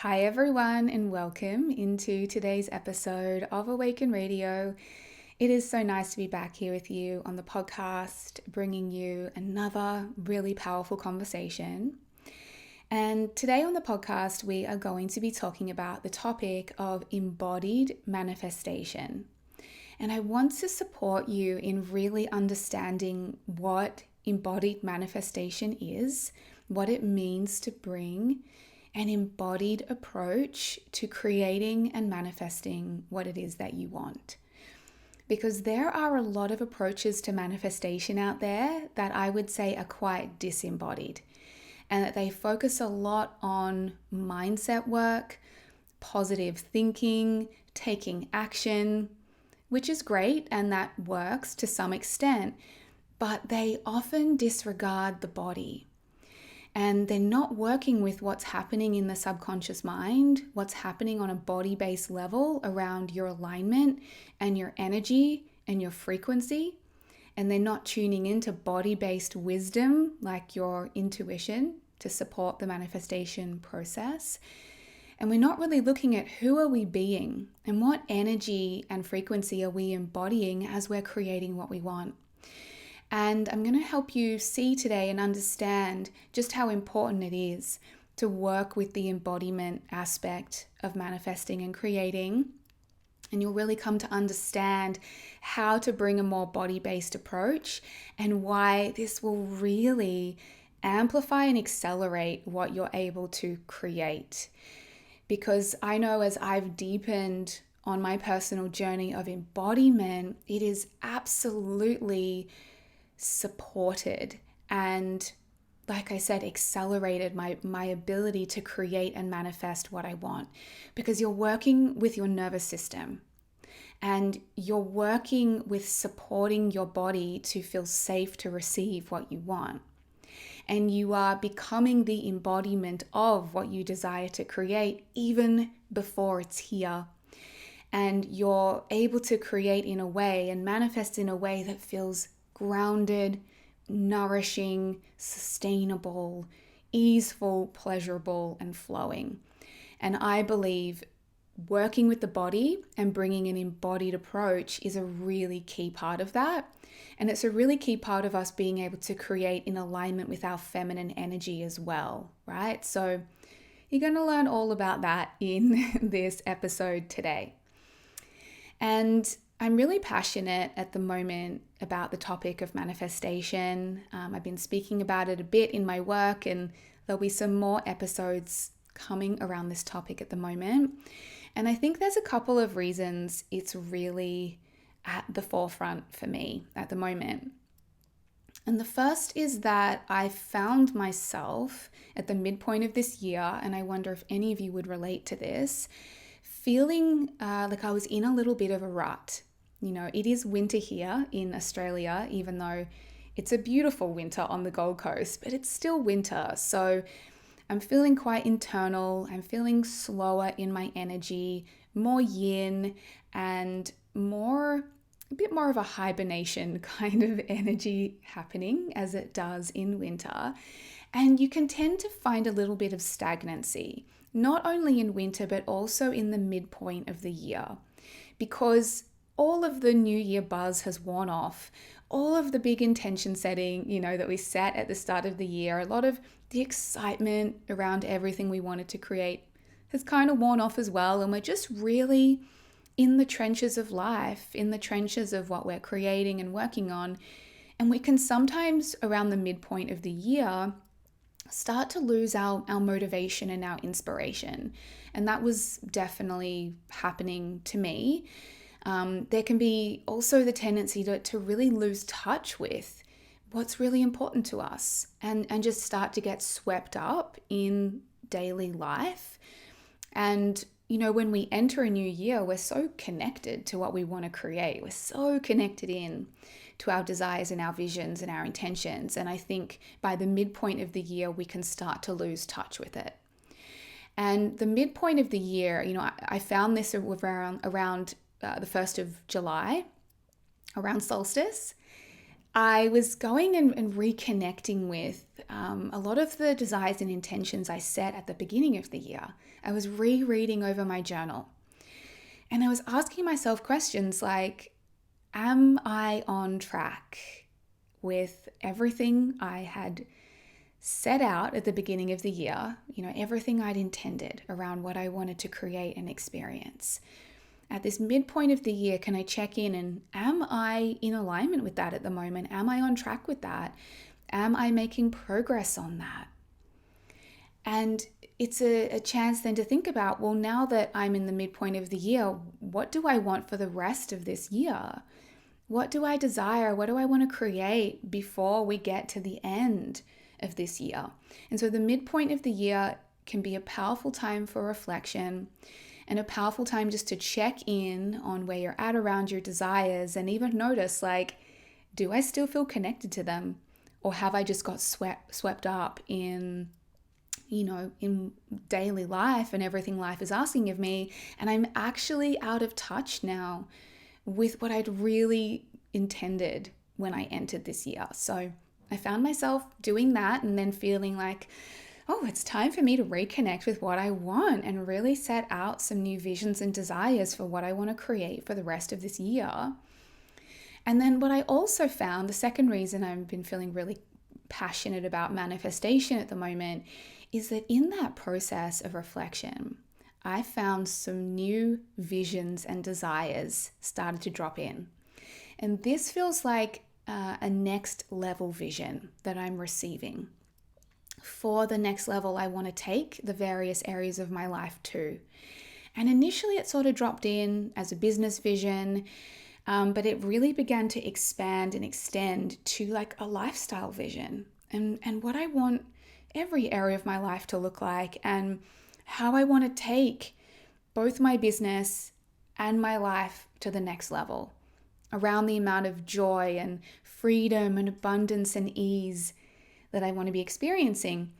Hi, everyone, and welcome into today's episode of Awaken Radio. It is so nice to be back here with you on the podcast, bringing you another really powerful conversation. And today on the podcast, we are going to be talking about the topic of embodied manifestation. And I want to support you in really understanding what embodied manifestation is, what it means to bring an embodied approach to creating and manifesting what it is that you want. Because there are a lot of approaches to manifestation out there that I would say are quite disembodied, and that they focus a lot on mindset work, positive thinking, taking action, which is great and that works to some extent, but they often disregard the body. And they're not working with what's happening in the subconscious mind, what's happening on a body-based level around your alignment and your energy and your frequency. And they're not tuning into body-based wisdom like your intuition to support the manifestation process. And we're not really looking at who are we being and what energy and frequency are we embodying as we're creating what we want. And I'm going to help you see today and understand just how important it is to work with the embodiment aspect of manifesting and creating. And you'll really come to understand how to bring a more body-based approach and why this will really amplify and accelerate what you're able to create. Because I know as I've deepened on my personal journey of embodiment, it is absolutely supported and, like I said, accelerated my ability to create and manifest what I want, because you're working with your nervous system and you're working with supporting your body to feel safe to receive what you want. And you are becoming the embodiment of what you desire to create even before it's here. And you're able to create in a way and manifest in a way that feels grounded, nourishing, sustainable, easeful, pleasurable, and flowing. And I believe working with the body and bringing an embodied approach is a really key part of that. And it's a really key part of us being able to create in alignment with our feminine energy as well, right? So you're going to learn all about that in this episode today. And I'm really passionate at the moment about the topic of manifestation. I've been speaking about it a bit in my work, and there'll be some more episodes coming around this topic at the moment. And I think there's a couple of reasons it's really at the forefront for me at the moment. And the first is that I found myself at the midpoint of this year, and I wonder if any of you would relate to this, feeling like I was in a little bit of a rut. You know, it is winter here in Australia, even though it's a beautiful winter on the Gold Coast, but it's still winter. So I'm feeling quite internal. I'm feeling slower in my energy, more yin, and a bit more of a hibernation kind of energy happening as it does in winter. And you can tend to find a little bit of stagnancy, not only in winter, but also in the midpoint of the year, because all of the New Year buzz has worn off. All of the big intention setting, that we set at the start of the year, a lot of the excitement around everything we wanted to create has kind of worn off as well. And we're just really in the trenches of life, in the trenches of what we're creating and working on. And we can sometimes, around the midpoint of the year, start to lose our motivation and our inspiration. And that was definitely happening to me. There can be also the tendency to really lose touch with what's really important to us and just start to get swept up in daily life. And, when we enter a new year, we're so connected to what we want to create. We're so connected in to our desires and our visions and our intentions. And I think by the midpoint of the year, we can start to lose touch with it. And the midpoint of the year, I found this around the 1st of July, around solstice. I was going and reconnecting with a lot of the desires and intentions I set at the beginning of the year. I was rereading over my journal, and I was asking myself questions like, am I on track with everything I had set out at the beginning of the year? Everything I'd intended around what I wanted to create and experience. At this midpoint of the year, can I check in and am I in alignment with that at the moment? Am I on track with that? Am I making progress on that? And it's a chance then to think about, well, now that I'm in the midpoint of the year, what do I want for the rest of this year? What do I desire? What do I want to create before we get to the end of this year? And so the midpoint of the year can be a powerful time for reflection and a powerful time just to check in on where you're at around your desires and even notice, like, do I still feel connected to them? Or have I just got swept up in daily life and everything life is asking of me, and I'm actually out of touch now with what I'd really intended when I entered this year. So I found myself doing that and then feeling like, oh, it's time for me to reconnect with what I want and really set out some new visions and desires for what I want to create for the rest of this year. And then what I also found, the second reason I've been feeling really passionate about manifestation at the moment, is that in that process of reflection, I found some new visions and desires started to drop in. And this feels like a next level vision that I'm receiving for the next level I want to take the various areas of my life to. And initially it sort of dropped in as a business vision, but it really began to expand and extend to like a lifestyle vision and what I want every area of my life to look like, and how I want to take both my business and my life to the next level around the amount of joy and freedom and abundance and ease that I want to be experiencing.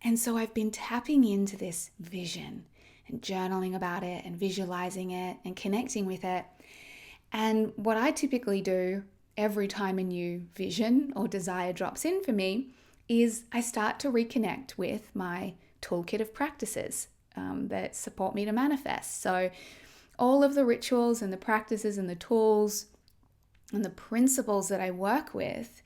And so I've been tapping into this vision and journaling about it and visualizing it and connecting with it. And what I typically do every time a new vision or desire drops in for me is I start to reconnect with my toolkit of practices that support me to manifest. So all of the rituals and the practices and the tools and the principles that I work with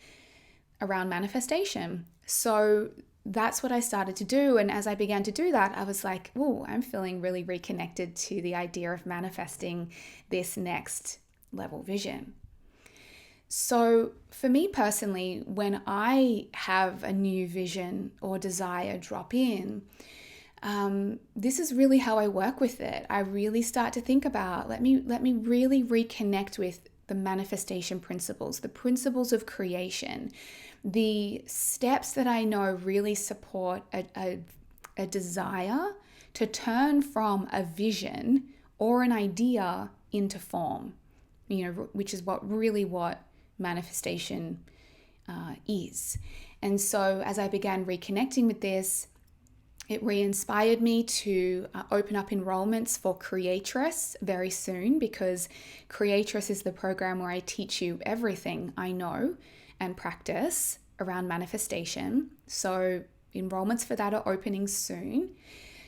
around manifestation. So that's what I started to do. And as I began to do that, I was like, oh, I'm feeling really reconnected to the idea of manifesting this next level vision. So for me personally, when I have a new vision or desire drop in, this is really how I work with it. I really start to think about, let me really reconnect with the manifestation principles, the principles of creation, the steps that I know really support a desire to turn from a vision or an idea into form, which is what manifestation is. And so as I began reconnecting with this, it re-inspired me to open up enrollments for Creatress very soon, because Creatress is the program where I teach you everything I know and practice around manifestation. So enrollments for that are opening soon.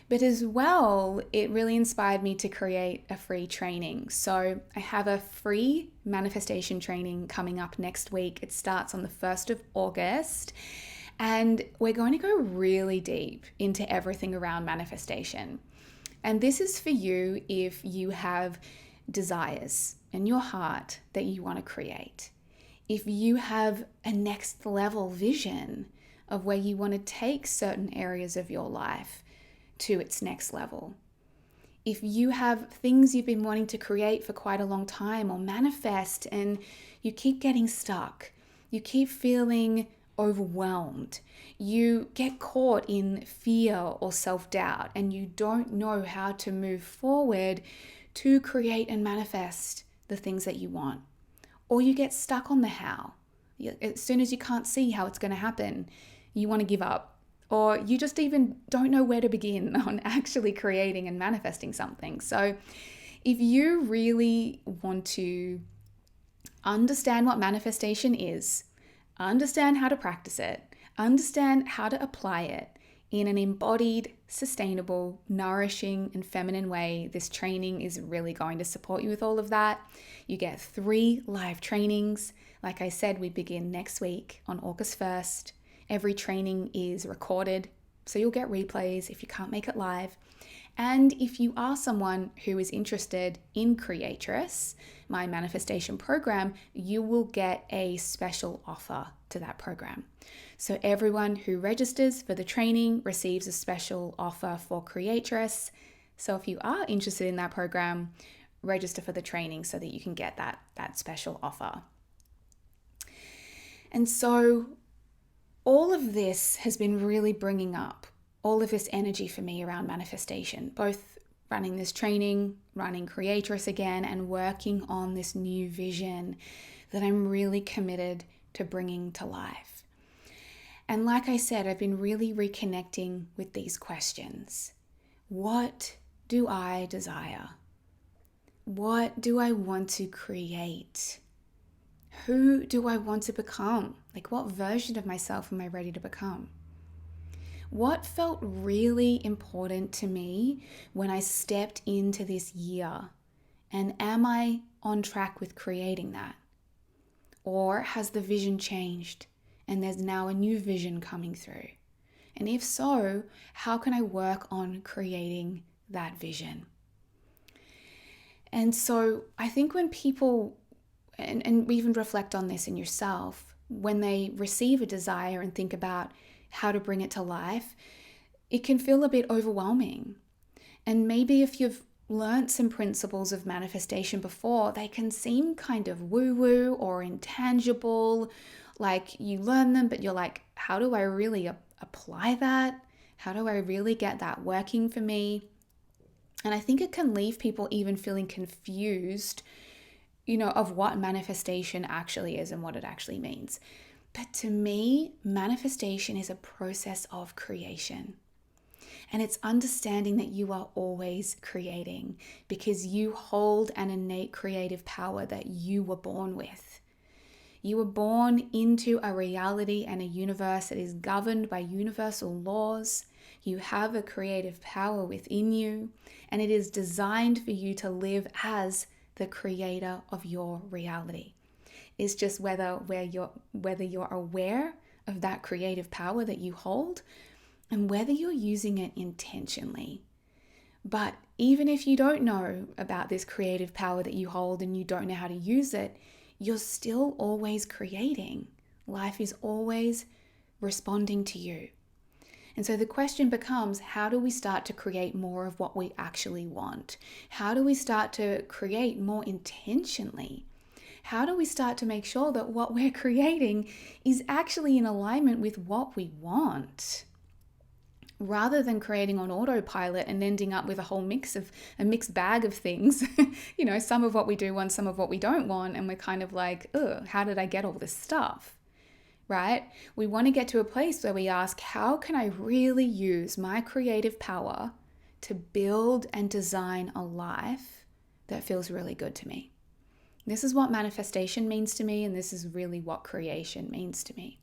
But as well, it really inspired me to create a free training. So I have a free manifestation training coming up next week. It starts on the 1st of August. And we're going to go really deep into everything around manifestation. And this is for you if you have desires in your heart that you want to create. If you have a next level vision of where you want to take certain areas of your life to its next level. If you have things you've been wanting to create for quite a long time or manifest and you keep getting stuck, you keep feeling overwhelmed, you get caught in fear or self-doubt, and you don't know how to move forward to create and manifest the things that you want, or you get stuck on the how. As soon as you can't see how it's going to happen, you want to give up, or you just even don't know where to begin on actually creating and manifesting something. So if you really want to understand what manifestation is, understand how to practice it, understand how to apply it in an embodied, sustainable, nourishing, and feminine way. This training is really going to support you with all of that. You get 3 live trainings. Like I said, we begin next week on August 1st. Every training is recorded, so you'll get replays if you can't make it live. And if you are someone who is interested in Creatress, my manifestation program, you will get a special offer to that program. So everyone who registers for the training receives a special offer for Creatress. So if you are interested in that program, register for the training so that you can get that special offer. And so all of this has been really bringing up all of this energy for me around manifestation, both running this training, running Creatress again, and working on this new vision that I'm really committed to bringing to life. And like I said, I've been really reconnecting with these questions. What do I desire? What do I want to create? Who do I want to become? Like, what version of myself am I ready to become? What felt really important to me when I stepped into this year? And am I on track with creating that? Or has the vision changed and there's now a new vision coming through? And if so, how can I work on creating that vision? And so I think when people, and even reflect on this in yourself, when they receive a desire and think about how to bring it to life, it can feel a bit overwhelming. And maybe if you've learned some principles of manifestation before, they can seem kind of woo-woo or intangible, like you learn them, but you're like, how do I really apply that? How do I really get that working for me? And I think it can leave people even feeling confused, of what manifestation actually is and what it actually means. But to me, manifestation is a process of creation. And it's understanding that you are always creating because you hold an innate creative power that you were born with. You were born into a reality and a universe that is governed by universal laws. You have a creative power within you, and it is designed for you to live as the creator of your reality. It's just whether you're aware of that creative power that you hold and whether you're using it intentionally. But even if you don't know about this creative power that you hold and you don't know how to use it, you're still always creating. Life is always responding to you. And so the question becomes, how do we start to create more of what we actually want? How do we start to create more intentionally? How do we start to make sure that what we're creating is actually in alignment with what we want? Rather than creating on autopilot and ending up with a mixed bag of things, some of what we do want, some of what we don't want, and we're kind of like, ugh, how did I get all this stuff? Right? We want to get to a place where we ask, how can I really use my creative power to build and design a life that feels really good to me? This is what manifestation means to me, and this is really what creation means to me.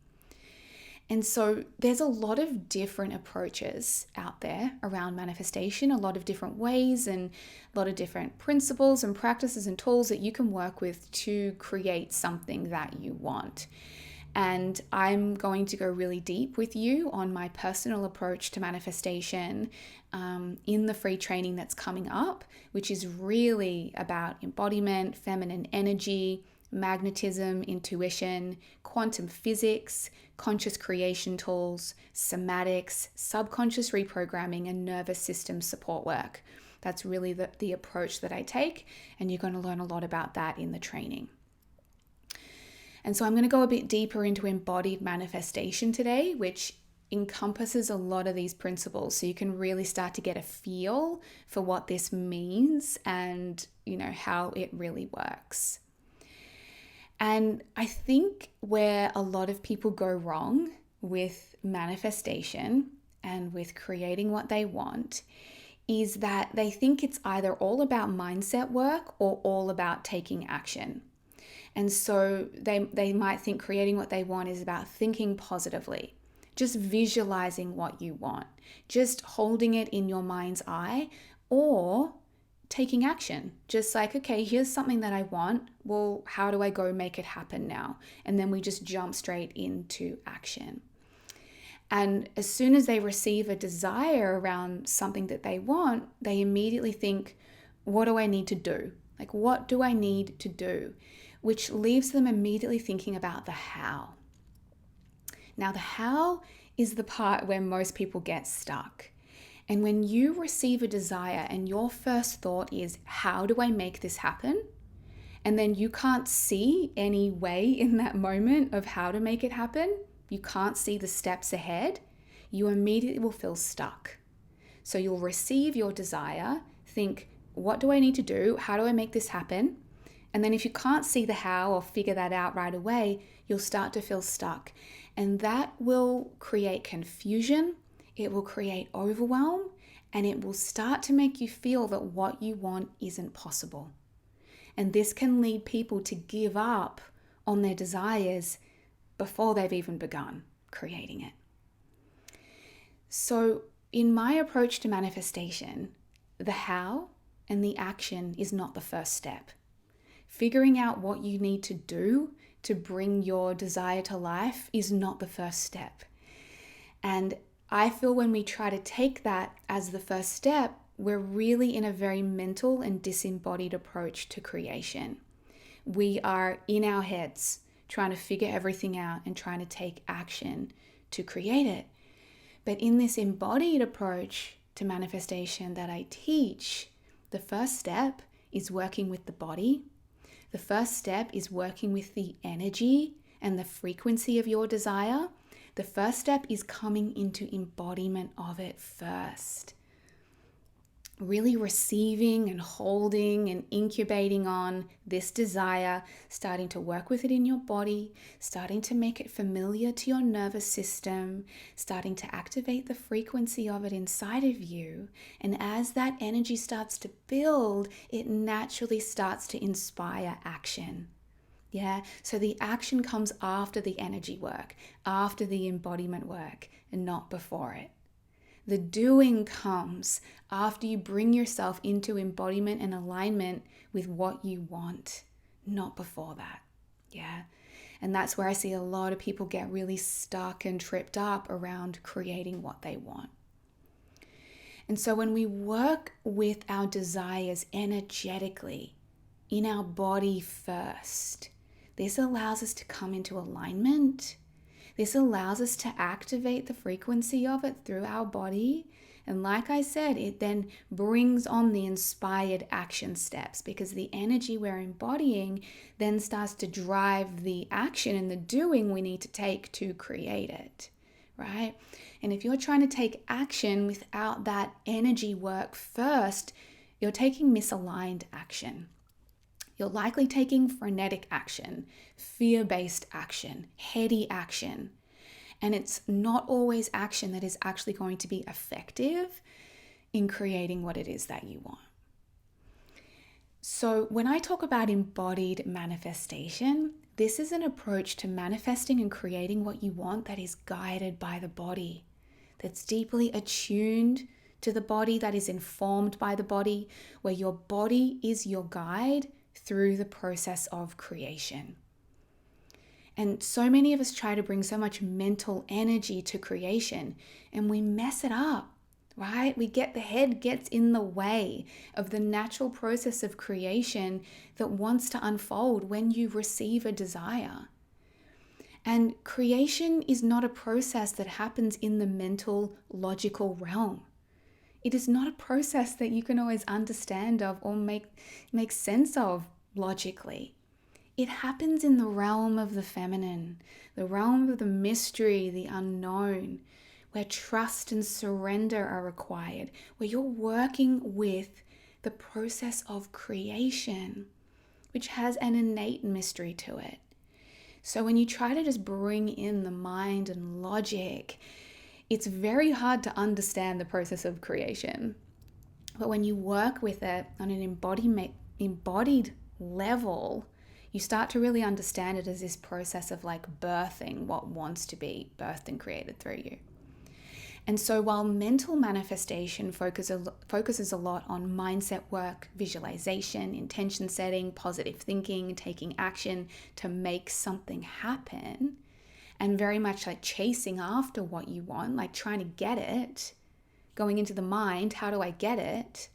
And so there's a lot of different approaches out there around manifestation, a lot of different ways and a lot of different principles and practices and tools that you can work with to create something that you want. And I'm going to go really deep with you on my personal approach to manifestation in the free training that's coming up, which is really about embodiment, feminine energy, magnetism, intuition, quantum physics, conscious creation tools, somatics, subconscious reprogramming, and nervous system support work. That's really the approach that I take, and you're going to learn a lot about that in the training. And so I'm going to go a bit deeper into embodied manifestation today, which encompasses a lot of these principles. So you can really start to get a feel for what this means and, how it really works. And I think where a lot of people go wrong with manifestation and with creating what they want is that they think it's either all about mindset work or all about taking action. And so they might think creating what they want is about thinking positively, just visualizing what you want, just holding it in your mind's eye, or taking action. Just like, okay, here's something that I want. Well, how do I go make it happen now? And then we just jump straight into action. And as soon as they receive a desire around something that they want, they immediately think, what do I need to do? Like, what do I need to do? Which leaves them immediately thinking about the how. Now, the how is the part where most people get stuck. And when you receive a desire and your first thought is, how do I make this happen? And then you can't see any way in that moment of how to make it happen. You can't see the steps ahead. You immediately will feel stuck. So you'll receive your desire, think, what do I need to do? How do I make this happen? And then if you can't see the how or figure that out right away, you'll start to feel stuck. And that will create confusion. It will create overwhelm, and it will start to make you feel that what you want isn't possible. And this can lead people to give up on their desires before they've even begun creating it. So in my approach to manifestation, the how and the action is not the first step. Figuring out what you need to do to bring your desire to life is not the first step. And I feel when we try to take that as the first step, we're really in a very mental and disembodied approach to creation. We are in our heads trying to figure everything out and trying to take action to create it. But in this embodied approach to manifestation that I teach, the first step is working with the body. The first step is working with the energy and the frequency of your desire. The first step is coming into embodiment of it first. Really receiving and holding and incubating on this desire, starting to work with it in your body, starting to make it familiar to your nervous system, starting to activate the frequency of it inside of you. And as that energy starts to build, it naturally starts to inspire action. Yeah, so the action comes after the energy work, after the embodiment work, and not before it. The doing comes after you bring yourself into embodiment and alignment with what you want, not before that. Yeah. And that's where I see a lot of people get really stuck and tripped up around creating what they want. And so when we work with our desires energetically in our body first, this allows us to come into alignment. This allows us to activate the frequency of it through our body. And like I said, it then brings on the inspired action steps, because the energy we're embodying then starts to drive the action and the doing we need to take to create it, right? And if you're trying to take action without that energy work first, you're taking misaligned action. You're likely taking frenetic action, fear-based action, heady action. And it's not always action that is actually going to be effective in creating what it is that you want. So when I talk about embodied manifestation, this is an approach to manifesting and creating what you want that is guided by the body, that's deeply attuned to the body, that is informed by the body, where your body is your guide through the process of creation. And so many of us try to bring so much mental energy to creation, and we mess it up, right? The head gets in the way of the natural process of creation that wants to unfold when you receive a desire. And creation is not a process that happens in the mental, logical realm. It is not a process that you can always understand of or make sense of logically. It happens in the realm of the feminine, the realm of the mystery, the unknown, where trust and surrender are required, where you're working with the process of creation, which has an innate mystery to it. So when you try to just bring in the mind and logic, it's very hard to understand the process of creation. But when you work with it on an embodied level, you start to really understand it as this process of like birthing what wants to be birthed and created through you. And so while mental manifestation focuses a lot on mindset work, visualization, intention setting, positive thinking, taking action to make something happen, and very much like chasing after what you want, like trying to get it, going into the mind, how do I get it?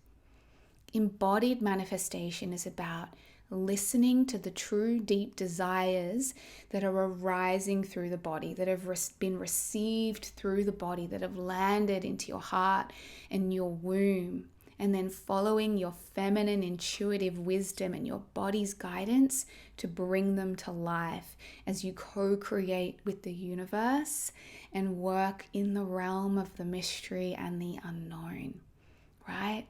Embodied manifestation is about listening to the true deep desires that are arising through the body, that have been received through the body, that have landed into your heart and your womb, and then following your feminine intuitive wisdom and your body's guidance to bring them to life as you co-create with the universe and work in the realm of the mystery and the unknown, right?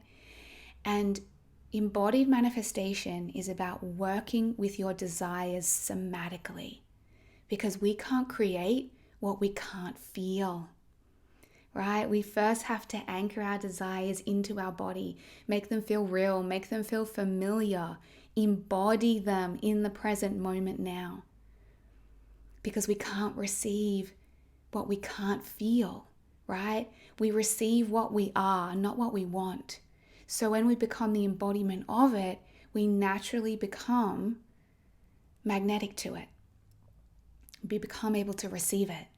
And embodied manifestation is about working with your desires somatically, because we can't create what we can't feel, right? We first have to anchor our desires into our body, make them feel real, make them feel familiar, embody them in the present moment now, because we can't receive what we can't feel, right? We receive what we are, not what we want. So when we become the embodiment of it, we naturally become magnetic to it. We become able to receive it.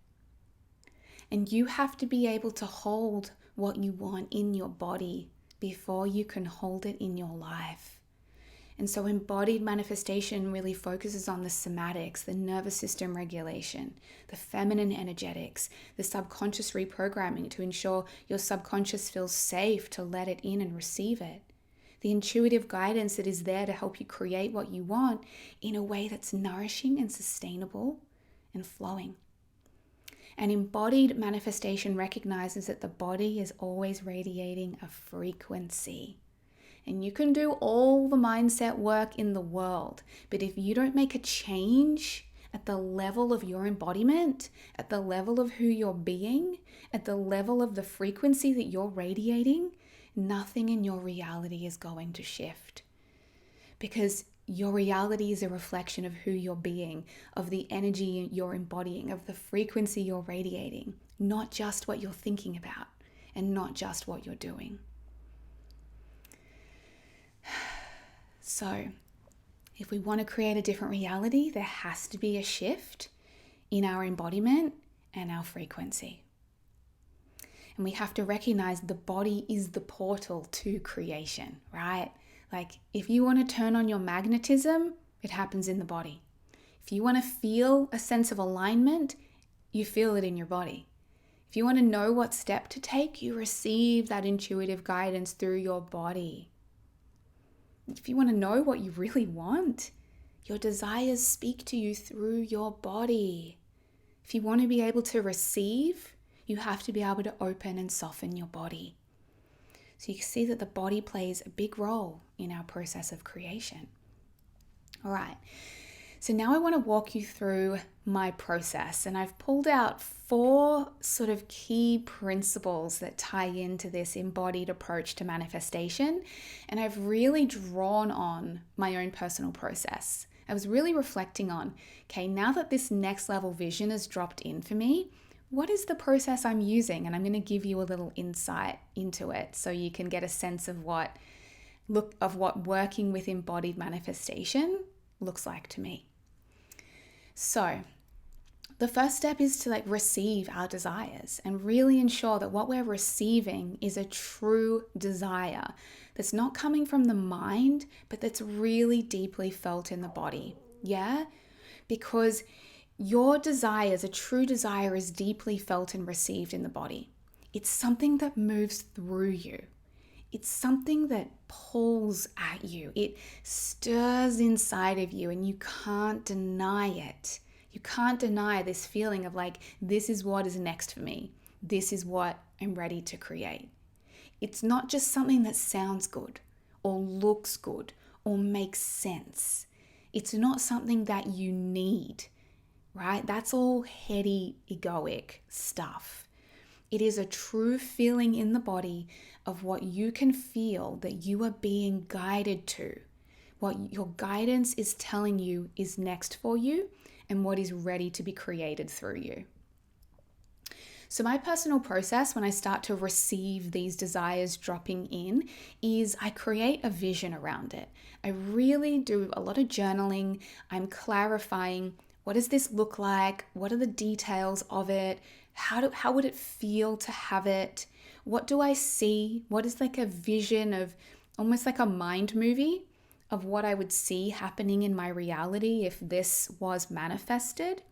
And you have to be able to hold what you want in your body before you can hold it in your life. And so embodied manifestation really focuses on the somatics, the nervous system regulation, the feminine energetics, the subconscious reprogramming to ensure your subconscious feels safe to let it in and receive it. The intuitive guidance that is there to help you create what you want in a way that's nourishing and sustainable and flowing. And embodied manifestation recognizes that the body is always radiating a frequency. And you can do all the mindset work in the world, but if you don't make a change at the level of your embodiment, at the level of who you're being, at the level of the frequency that you're radiating, nothing in your reality is going to shift. Because your reality is a reflection of who you're being, of the energy you're embodying, of the frequency you're radiating, not just what you're thinking about and not just what you're doing. So, if we want to create a different reality, there has to be a shift in our embodiment and our frequency. And we have to recognize the body is the portal to creation, right? Like if you want to turn on your magnetism, it happens in the body. If you want to feel a sense of alignment, you feel it in your body. If you want to know what step to take, you receive that intuitive guidance through your body. If you want to know what you really want, your desires speak to you through your body. If you want to be able to receive, you have to be able to open and soften your body. So you can see that the body plays a big role in our process of creation. All right. So now I want to walk you through my process, and I've pulled out 4 sort of key principles that tie into this embodied approach to manifestation, and I've really drawn on my own personal process. I was really reflecting on, okay, now that this next level vision has dropped in for me, what is the process I'm using? And I'm going to give you a little insight into it so you can get a sense of what working with embodied manifestation looks like to me. So the first step is to receive our desires and really ensure that what we're receiving is a true desire that's not coming from the mind, but that's really deeply felt in the body. Yeah? Because your desires, a true desire, is deeply felt and received in the body. It's something that moves through you. It's something that pulls at you. It stirs inside of you and you can't deny it. You can't deny this feeling of this is what is next for me. This is what I'm ready to create. It's not just something that sounds good or looks good or makes sense. It's not something that you need, right? That's all heady, egoic stuff. It is a true feeling in the body of what you can feel that you are being guided to what your guidance is telling you is next for you, and what is ready to be created through you. So my personal process when I start to receive these desires dropping in is I create a vision around it. I really do a lot of journaling. I'm clarifying, what does this look like? What are the details of it? How would it feel to have it? What do I see? What is like a vision of, almost like a mind movie of what I would see happening in my reality if this was manifested?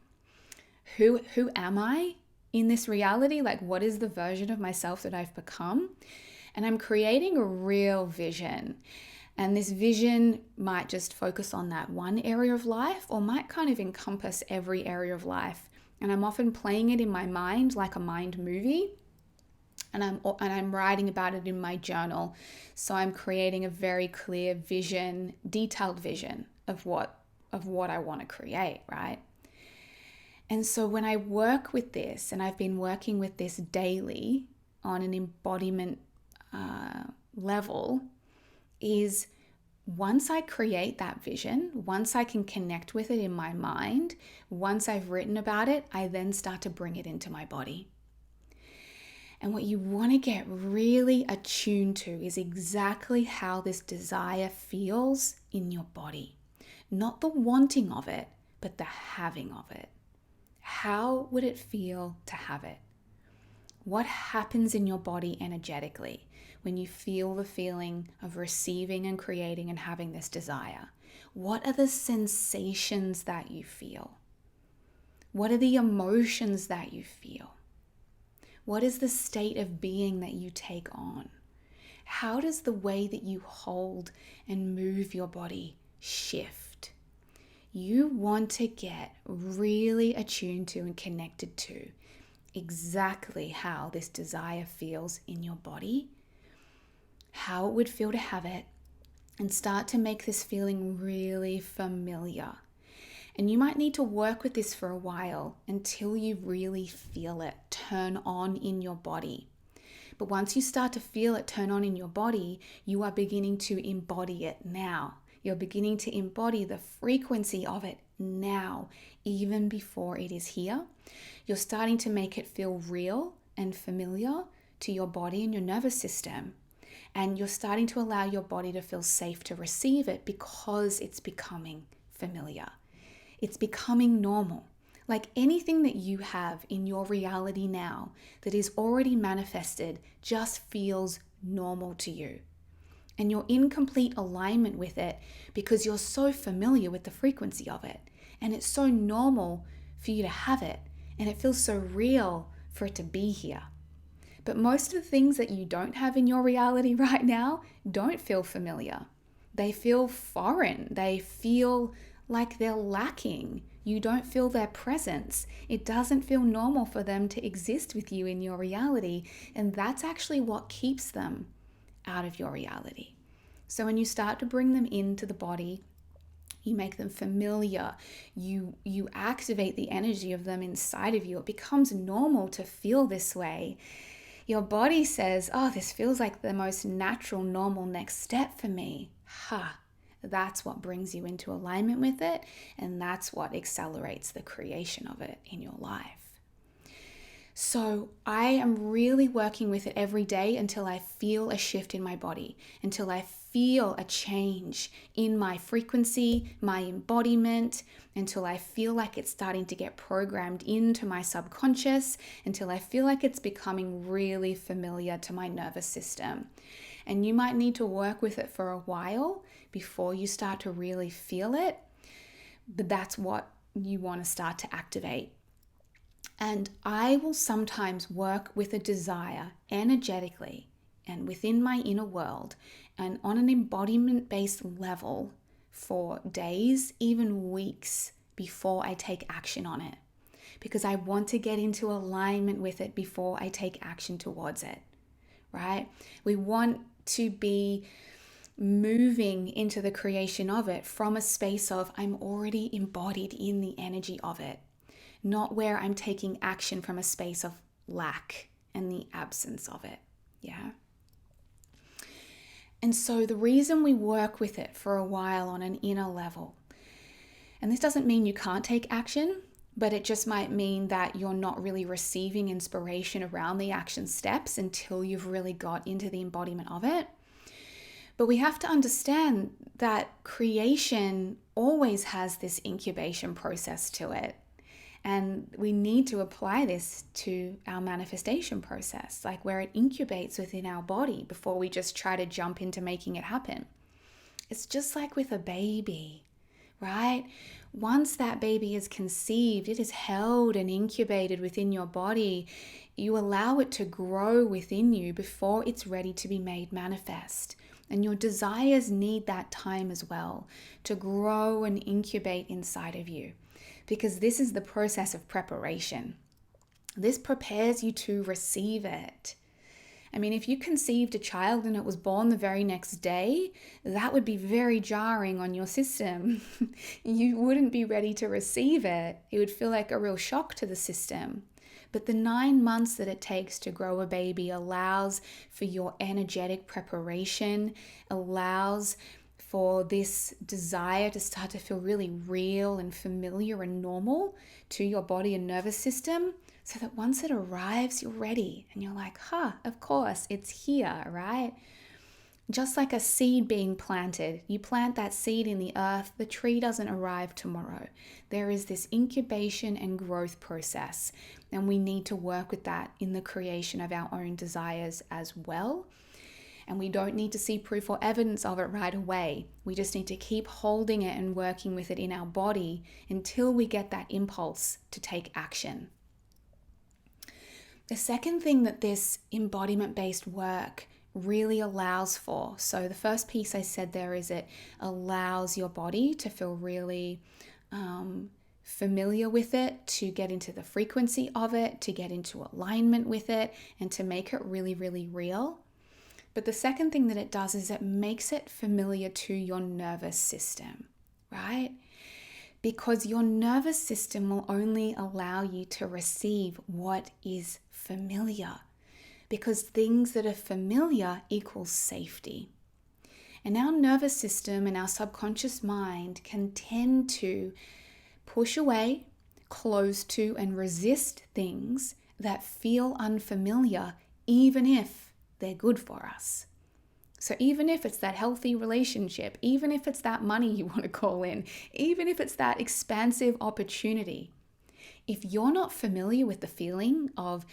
Who am I in this reality? Like, what is the version of myself that I've become? And I'm creating a real vision. And this vision might just focus on that one area of life, or might kind of encompass every area of life. And I'm often playing it in my mind like a mind movie. And I'm writing about it in my journal. So I'm creating a very clear vision, detailed vision of what I want to create, right? And so when I work with this, and I've been working with this daily on an embodiment level, is once I create that vision, once I can connect with it in my mind, once I've written about it, I then start to bring it into my body. And what you want to get really attuned to is exactly how this desire feels in your body. Not the wanting of it, but the having of it. How would it feel to have it? What happens in your body energetically when you feel the feeling of receiving and creating and having this desire? What are the sensations that you feel? What are the emotions that you feel? What is the state of being that you take on? How does the way that you hold and move your body shift? You want to get really attuned to and connected to exactly how this desire feels in your body, how it would feel to have it, and start to make this feeling really familiar. And you might need to work with this for a while until you really feel it turn on in your body. But once you start to feel it turn on in your body, you are beginning to embody it now. You're beginning to embody the frequency of it now, even before it is here. You're starting to make it feel real and familiar to your body and your nervous system. And you're starting to allow your body to feel safe to receive it because it's becoming familiar. It's becoming normal. Like anything that you have in your reality now that is already manifested just feels normal to you. And you're in complete alignment with it because you're so familiar with the frequency of it. And it's so normal for you to have it. And it feels so real for it to be here. But most of the things that you don't have in your reality right now don't feel familiar. They feel foreign. They feel like they're lacking. You don't feel their presence. It doesn't feel normal for them to exist with you in your reality. And that's actually what keeps them out of your reality. So when you start to bring them into the body, you make them familiar, you activate the energy of them inside of you. It becomes normal to feel this way. Your body says, oh, this feels like the most natural, normal next step for me. That's what brings you into alignment with it, and that's what accelerates the creation of it in your life. So I am really working with it every day until I feel a shift in my body, until I feel a change in my frequency, my embodiment, until I feel like it's starting to get programmed into my subconscious, until I feel like it's becoming really familiar to my nervous system. And you might need to work with it for a while before you start to really feel it, but that's what you want to start to activate. And I will sometimes work with a desire energetically and within my inner world and on an embodiment-based level for days, even weeks before I take action on it. Because I want to get into alignment with it before I take action towards it, right? We want to be moving into the creation of it from a space of I'm already embodied in the energy of it. Not where I'm taking action from a space of lack and the absence of it. Yeah. And so the reason we work with it for a while on an inner level, and this doesn't mean you can't take action, but it just might mean that you're not really receiving inspiration around the action steps until you've really got into the embodiment of it. But we have to understand that creation always has this incubation process to it. And we need to apply this to our manifestation process, like where it incubates within our body before we just try to jump into making it happen. It's just like with a baby, right? Once that baby is conceived, it is held and incubated within your body. You allow it to grow within you before it's ready to be made manifest. And your desires need that time as well to grow and incubate inside of you, because this is the process of preparation. This prepares you to receive it. I mean, if you conceived a child and it was born the very next day, that would be very jarring on your system. You wouldn't be ready to receive it. It would feel like a real shock to the system. But the 9 months that it takes to grow a baby allows for your energetic preparation, allows for this desire to start to feel really real and familiar and normal to your body and nervous system, so that once it arrives, you're ready and you're like, of course, it's here, right? Just like a seed being planted, you plant that seed in the earth, the tree doesn't arrive tomorrow. There is this incubation and growth process, and we need to work with that in the creation of our own desires as well. And we don't need to see proof or evidence of it right away. We just need to keep holding it and working with it in our body until we get that impulse to take action. The second thing that this embodiment-based work really allows for, so the first piece I said there is it allows your body to feel really familiar with it, to get into the frequency of it, to get into alignment with it, and to make it really, really real. But the second thing that it does is it makes it familiar to your nervous system, right? Because your nervous system will only allow you to receive what is familiar, because things that are familiar equals safety. And our nervous system and our subconscious mind can tend to push away, close to, and resist things that feel unfamiliar, even if they're good for us. So even if it's that healthy relationship, even if it's that money you want to call in, even if it's that expansive opportunity, if you're not familiar with the feeling of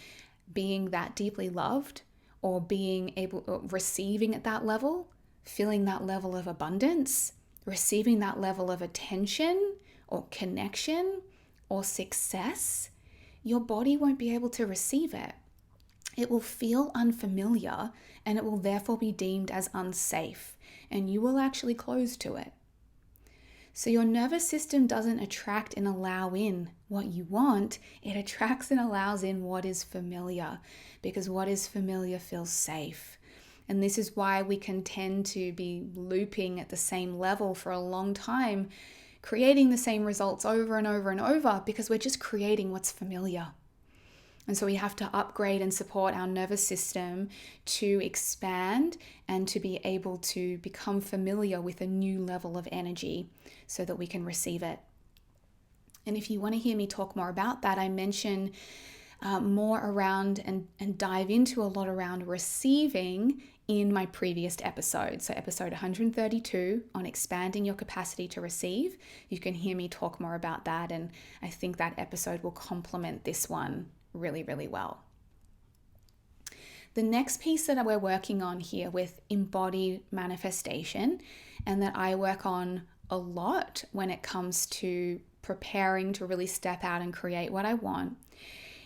being that deeply loved, or being able, or receiving at that level, feeling that level of abundance, receiving that level of attention or connection or success, your body won't be able to receive it. It will feel unfamiliar, and it will therefore be deemed as unsafe, and you will actually close to it. So your nervous system doesn't attract and allow in what you want, it attracts and allows in what is familiar, because what is familiar feels safe. And this is why we can tend to be looping at the same level for a long time, creating the same results over and over and over, because we're just creating what's familiar. And so we have to upgrade and support our nervous system to expand and to be able to become familiar with a new level of energy so that we can receive it. And if you want to hear me talk more about that, I mention more around and dive into a lot around receiving in my previous episode. So episode 132 on expanding your capacity to receive. You can hear me talk more about that. And I think that episode will complement this one really, really well. The next piece that we're working on here with embodied manifestation, and that I work on a lot when it comes to preparing to really step out and create what I want,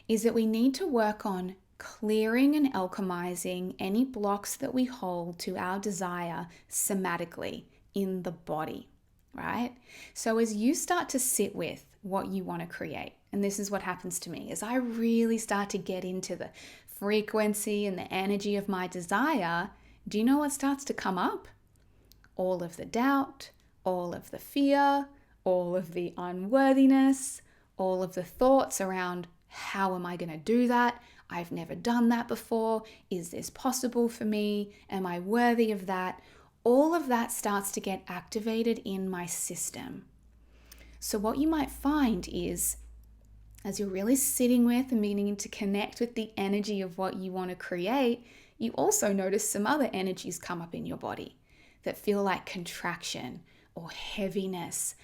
is that we need to work on clearing and alchemizing any blocks that we hold to our desire somatically in the body, right? So as you start to sit with what you want to create, and this is what happens to me, as I really start to get into the frequency and the energy of my desire, do you know what starts to come up? All of the doubt, all of the fear, all of the unworthiness, all of the thoughts around, how am I going to do that? I've never done that before. Is this possible for me? Am I worthy of that? all of that starts to get activated in my system. So what you might find is, as you're really sitting with and beginning to connect with the energy of what you want to create, you also notice some other energies come up in your body that feel like contraction or heaviness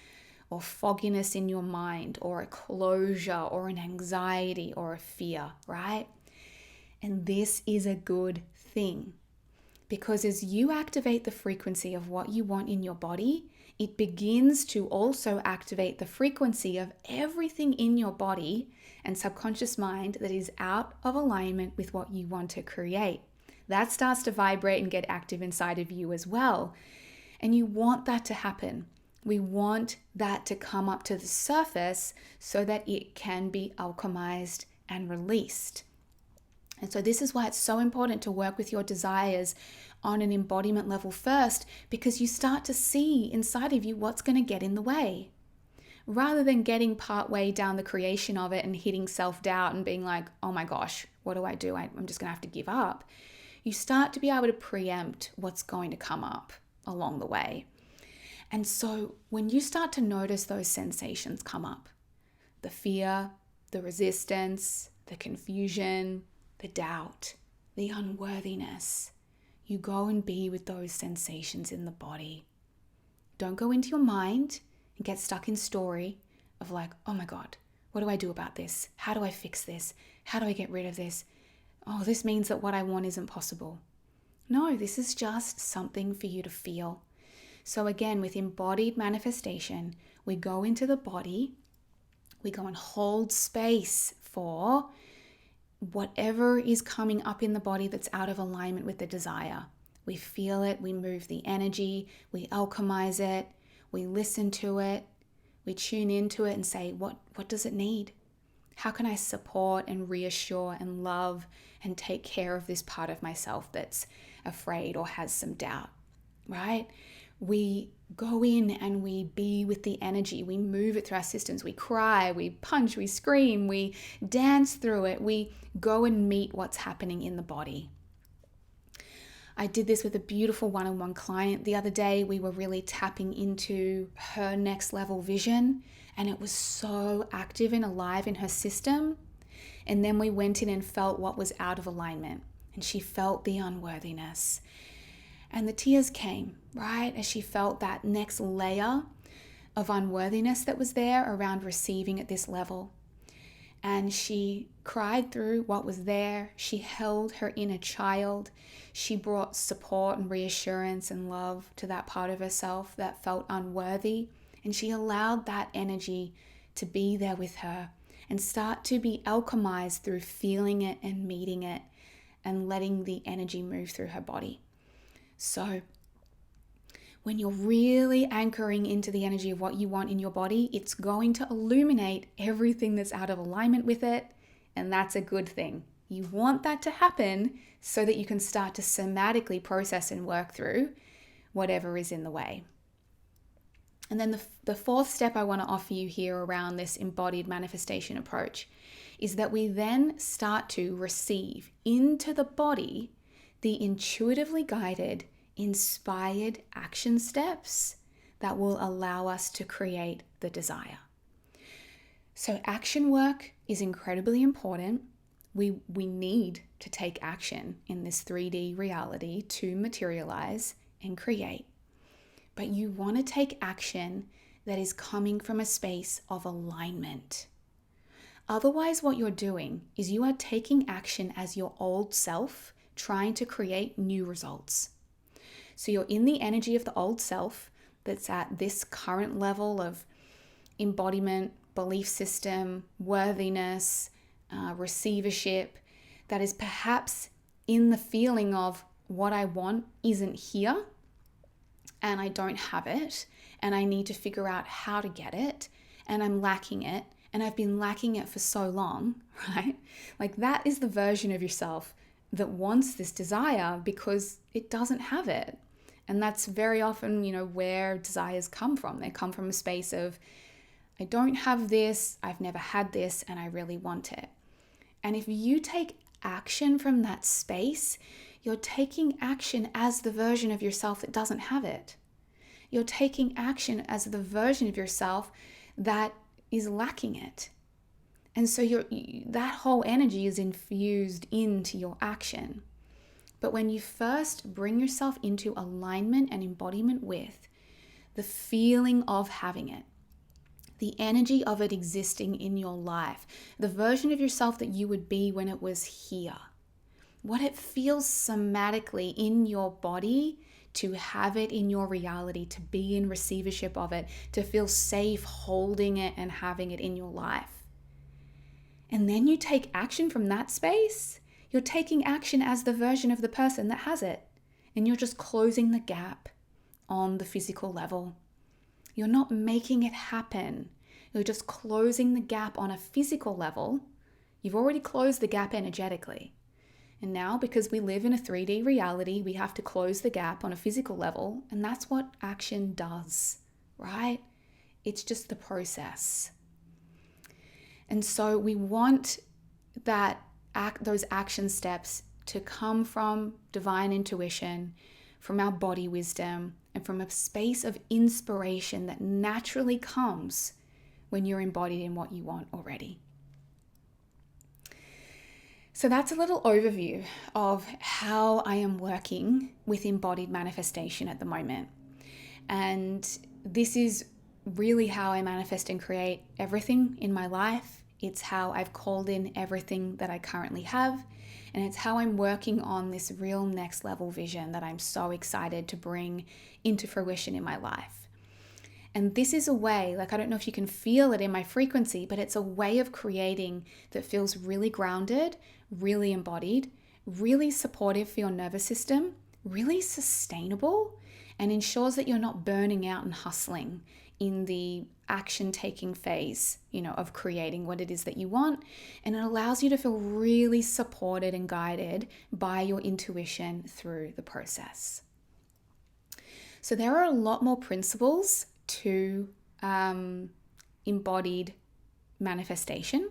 or fogginess in your mind or a closure or an anxiety or a fear, right? And this is a good thing, because as you activate the frequency of what you want in your body, it begins to also activate the frequency of everything in your body and subconscious mind that is out of alignment with what you want to create. That starts to vibrate and get active inside of you as well. And you want that to happen. We want that to come up to the surface so that it can be alchemized and released. And so this is why it's so important to work with your desires on an embodiment level first, because you start to see inside of you what's going to get in the way. Rather than getting part way down the creation of it and hitting self-doubt and being like, oh my gosh, what do? I'm just going to have to give up. You start to be able to preempt what's going to come up along the way. And so when you start to notice those sensations come up, the fear, the resistance, the confusion, the doubt, the unworthiness, you go and be with those sensations in the body. Don't go into your mind and get stuck in story of like, oh my God, what do I do about this? How do I fix this? How do I get rid of this? Oh, this means that what I want isn't possible. No, this is just something for you to feel. So again, with embodied manifestation, we go into the body, we go and hold space for whatever is coming up in the body that's out of alignment with the desire. We feel it, we move the energy, we alchemize it, we listen to it, we tune into it and say, what does it need? How can I support and reassure and love and take care of this part of myself that's afraid or has some doubt, right? We go in and we be with the energy. We move it through our systems. We cry, we punch, we scream, we dance through it. We go and meet what's happening in the body. I did this with a beautiful one-on-one client the other day. We were really tapping into her next level vision, and it was so active and alive in her system. And then we went in and felt what was out of alignment, and she felt the unworthiness. And the tears came, right, as she felt that next layer of unworthiness that was there around receiving at this level. And she cried through what was there. She held her inner child. She brought support and reassurance and love to that part of herself that felt unworthy. And she allowed that energy to be there with her and start to be alchemized through feeling it and meeting it and letting the energy move through her body. So when you're really anchoring into the energy of what you want in your body, it's going to illuminate everything that's out of alignment with it. And that's a good thing. You want that to happen so that you can start to somatically process and work through whatever is in the way. And then the fourth step I want to offer you here around this embodied manifestation approach is that we then start to receive into the body the intuitively guided, inspired action steps that will allow us to create the desire. So action work is incredibly important. We need to take action in this 3D reality to materialize and create. But you want to take action that is coming from a space of alignment. Otherwise, what you're doing is you are taking action as your old self, trying to create new results. So you're in the energy of the old self that's at this current level of embodiment, belief system, worthiness, receivership, that is perhaps in the feeling of what I want isn't here and I don't have it and I need to figure out how to get it and I'm lacking it and I've been lacking it for so long, right? Like that is the version of yourself that wants this desire because it doesn't have it. And that's very often, where desires come from. They come from a space of, I don't have this, I've never had this, and I really want it. And if you take action from that space, You're taking action as the version of yourself that doesn't have it. You're taking action as the version of yourself that is lacking it. And so that whole energy is infused into your action. But when you first bring yourself into alignment and embodiment with the feeling of having it, the energy of it existing in your life, the version of yourself that you would be when it was here, what it feels somatically in your body to have it in your reality, to be in receivership of it, to feel safe holding it and having it in your life. And then you take action from that space. You're taking action as the version of the person that has it. And you're just closing the gap on the physical level. You're not making it happen. You're just closing the gap on a physical level. You've already closed the gap energetically. And now, because we live in a 3D reality, we have to close the gap on a physical level. And that's what action does, right? It's just the process. And so we want those action steps to come from divine intuition, from our body wisdom, and from a space of inspiration that naturally comes when you're embodied in what you want already. So that's a little overview of how I am working with embodied manifestation at the moment. And this is really how I manifest and create everything in my life. It's how I've called in everything that I currently have. And it's how I'm working on this real next level vision that I'm so excited to bring into fruition in my life. And this is a way, I don't know if you can feel it in my frequency, but it's a way of creating that feels really grounded, really embodied, really supportive for your nervous system, really sustainable, and ensures that you're not burning out and hustling in the action-taking phase, of creating what it is that you want. And it allows you to feel really supported and guided by your intuition through the process. So there are a lot more principles to embodied manifestation.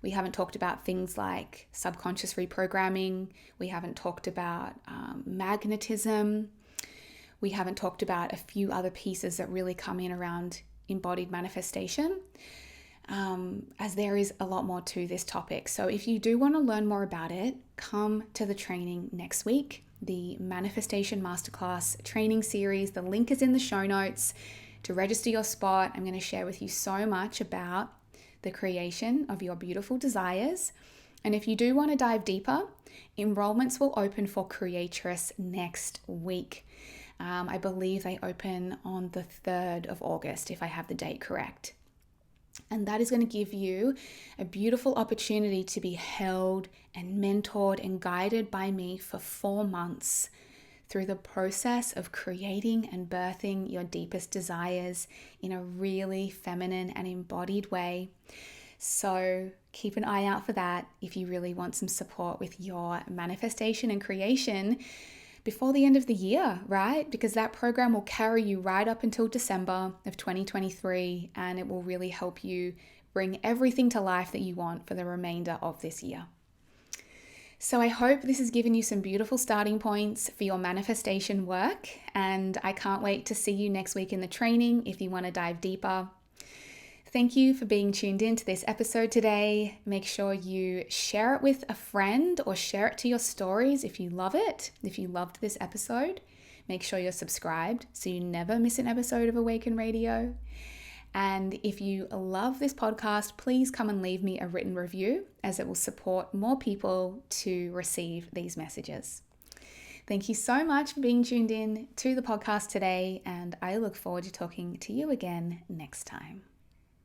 We haven't talked about things like subconscious reprogramming. We haven't talked about magnetism. We haven't talked about a few other pieces that really come in around embodied manifestation, as there is a lot more to this topic. So if you do want to learn more about it, come to the training next week, the Manifestation Masterclass training series. The link is in the show notes. To register your spot, I'm going to share with you so much about the creation of your beautiful desires. And if you do want to dive deeper, enrollments will open for Creatress next week. I believe they open on the 3rd of August, if I have the date correct. And that is going to give you a beautiful opportunity to be held and mentored and guided by me for 4 months through the process of creating and birthing your deepest desires in a really feminine and embodied way. So keep an eye out for that if you really want some support with your manifestation and creation before the end of the year, right? Because that program will carry you right up until December of 2023, and it will really help you bring everything to life that you want for the remainder of this year. So I hope this has given you some beautiful starting points for your manifestation work, and I can't wait to see you next week in the training if you want to dive deeper. Thank you for being tuned in to this episode today. Make sure you share it with a friend or share it to your stories if you love it. If you loved this episode, make sure you're subscribed so you never miss an episode of Awaken Radio. And if you love this podcast, please come and leave me a written review, as it will support more people to receive these messages. Thank you so much for being tuned in to the podcast today, and I look forward to talking to you again next time.